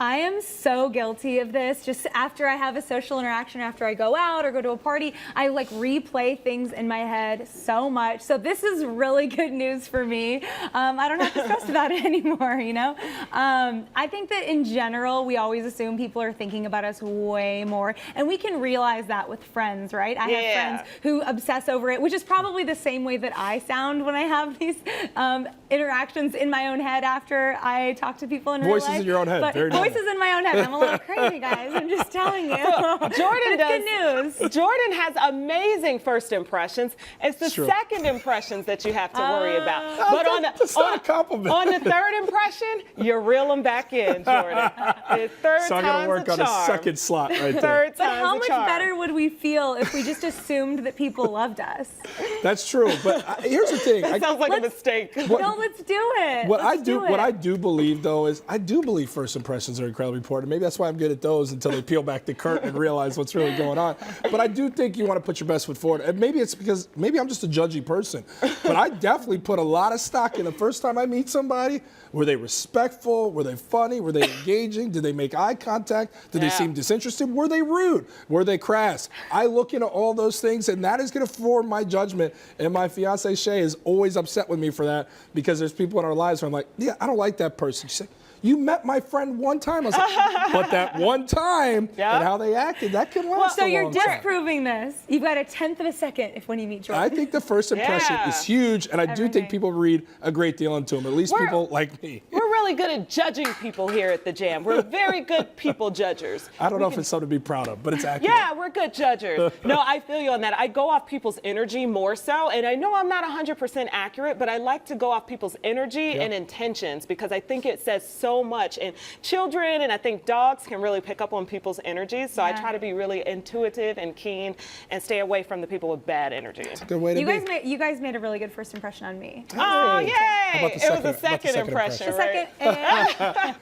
I am so guilty of this. Just after I have a social interaction, after I go out or go to a party, I like replay things in my head so much. So this is really good news for me. I don't have to stress about it anymore, you know? I think that in general, we always assume people are thinking about us way more. And we can realize that with friends, right? I have friends who obsess over it, which is probably the same way that I sound when I have these interactions in my own head after I talk to people in real life. Voices in your own head. But very nice. Voices in my own head. I'm a little crazy, guys. I'm just telling you. Jordan does. Good news. Jordan has amazing first impressions. It's the second impressions that you have to worry about. But that's not a compliment. on the third impression, you reel them back in, Jordan. The third So I got to work on a second slot right there. Third But how time's much a charm. better would we feel if we just assumed that people loved us? That's true. But here's the thing. That sounds like a mistake. No, let's do it. What I do believe, though, is I do believe first impressions are incredibly important. Maybe that's why I'm good at those until they peel back the curtain and realize what's really going on. But I do think you want to put your best foot forward. And maybe it's because maybe I'm just a judgy person. But I definitely put a lot of stock in the first time I meet somebody. Were they respectful? Were they funny? Were they engaging? Did they make eye contact? Did they seem disinterested? Were they rude? Were they crass? I look into all those things, and that is going to form my judgment. And my fiance Shay is always upset with me for that because there's people in our lives where I'm like, yeah, I don't like that person. She said, you met my friend one time. I was like, but that one time and how they acted, that can last So a you're long time. disproving this. You've got a tenth of a second when you meet Jordan. I think the first impression is huge, and I do think people read a great deal into them, at least people like me. We're really good at judging people here at the Jam. We're very good people judgers. I don't know if it's something to be proud of, but it's accurate. Yeah, we're good judgers. No, I feel you on that. I go off people's energy more so, and I know I'm not 100% accurate, but I like to go off people's energy and intentions because I think it says so much. And children and I think dogs can really pick up on people's energies, so I try to be really intuitive and keen and stay away from the people with bad energy. That's a good way to be. You guys made a really good first impression on me. Oh, yay! It was the second impression. The Right? second.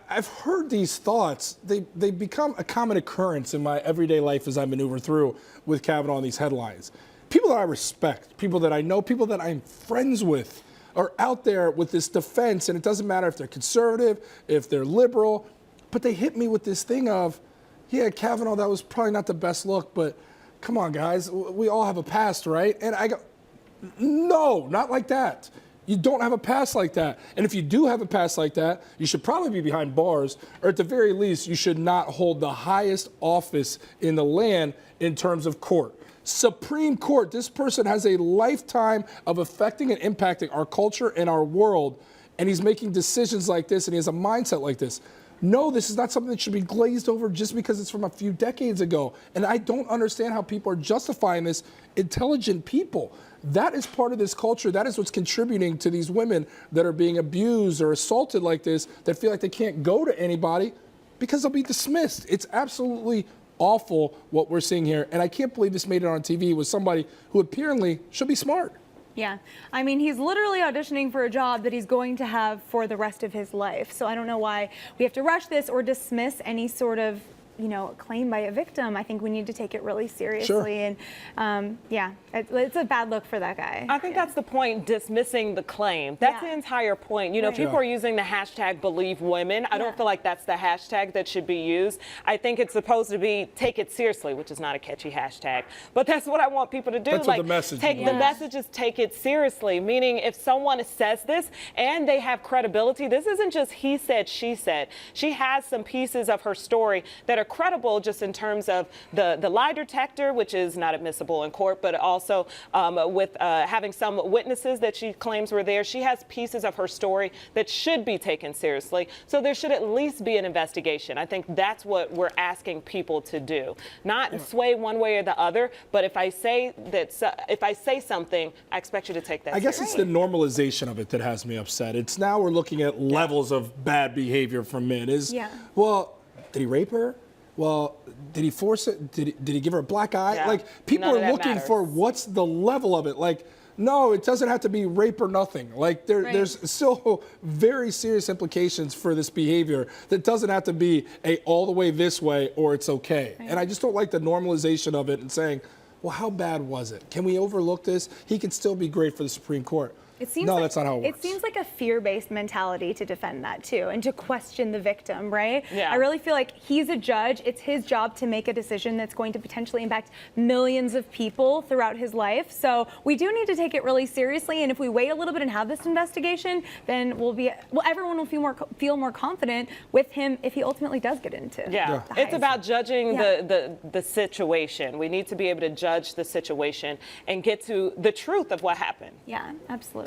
I've heard these thoughts. They become a common occurrence in my everyday life as I maneuver through with Kavanaugh and these headlines. People that I respect, people that I know, people that I'm friends with are out there with this defense, and it doesn't matter if they're conservative, if they're liberal, but they hit me with this thing of, yeah, Kavanaugh, that was probably not the best look, but come on, guys, we all have a past, right? And I go, no, not like that. You don't have a past like that. And if you do have a past like that, you should probably be behind bars, or at the very least, you should not hold the highest office in the land in terms of court. Supreme Court, this person has a lifetime of affecting and impacting our culture and our world, and he's making decisions like this, and he has a mindset like this. No, this is not something that should be glazed over just because it's from a few decades ago. And I don't understand how people are justifying this. Intelligent people. That is part of this culture. That is what's contributing to these women that are being abused or assaulted like this, that feel like they can't go to anybody because they'll be dismissed. It's absolutely awful what we're seeing here. And I can't believe this made it on TV with somebody who apparently should be smart. Yeah, I mean, he's literally auditioning for a job that he's going to have for the rest of his life. So I don't know why we have to rush this or dismiss any sort of, you know, claim by a victim. I think we need to take it really seriously. And yeah, it's a bad look for that guy. I think that's the point, dismissing the claim. That's the entire point. You know, people are using the hashtag believe women. I don't feel like that's the hashtag that should be used. I think it's supposed to be take it seriously, which is not a catchy hashtag. But that's what I want people to do. That's like, what the message take is. the message is take it seriously, meaning if someone says this and they have credibility, this isn't just he said, she said. She has some pieces of her story that are credible just in terms of the lie detector, which is not admissible in court, but also with having some witnesses that she claims were there. She has pieces of her story that should be taken seriously. So there should at least be an investigation. I think that's what we're asking people to do. Not sway one way or the other, but if I say that, if I say something, I expect you to take that I guess it's the normalization of it that has me upset. It's now we're looking at levels of bad behavior from men. Well, did he rape her? Well, did he force it? Did he give her a black eye? Yeah. Like, people are looking for what's the level of it. Like, no, it doesn't have to be rape or nothing. Like, there's still very serious implications for this behavior that doesn't have to be all the way this way or it's okay. And I just don't like the normalization of it and saying, well, how bad was it? Can we overlook this? He can still be great for the Supreme Court. It seems no, like, that's not how it works. It seems like a fear-based mentality to defend that too, and to question the victim, right? Yeah. I really feel like he's a judge. It's his job to make a decision that's going to potentially impact millions of people throughout his life. So we do need to take it really seriously. And if we wait a little bit and have this investigation, then everyone will feel more confident with him if he ultimately does get into. Yeah, the it's about judging Yeah. the situation. We need to be able to judge the situation and get to the truth of what happened. Yeah, absolutely.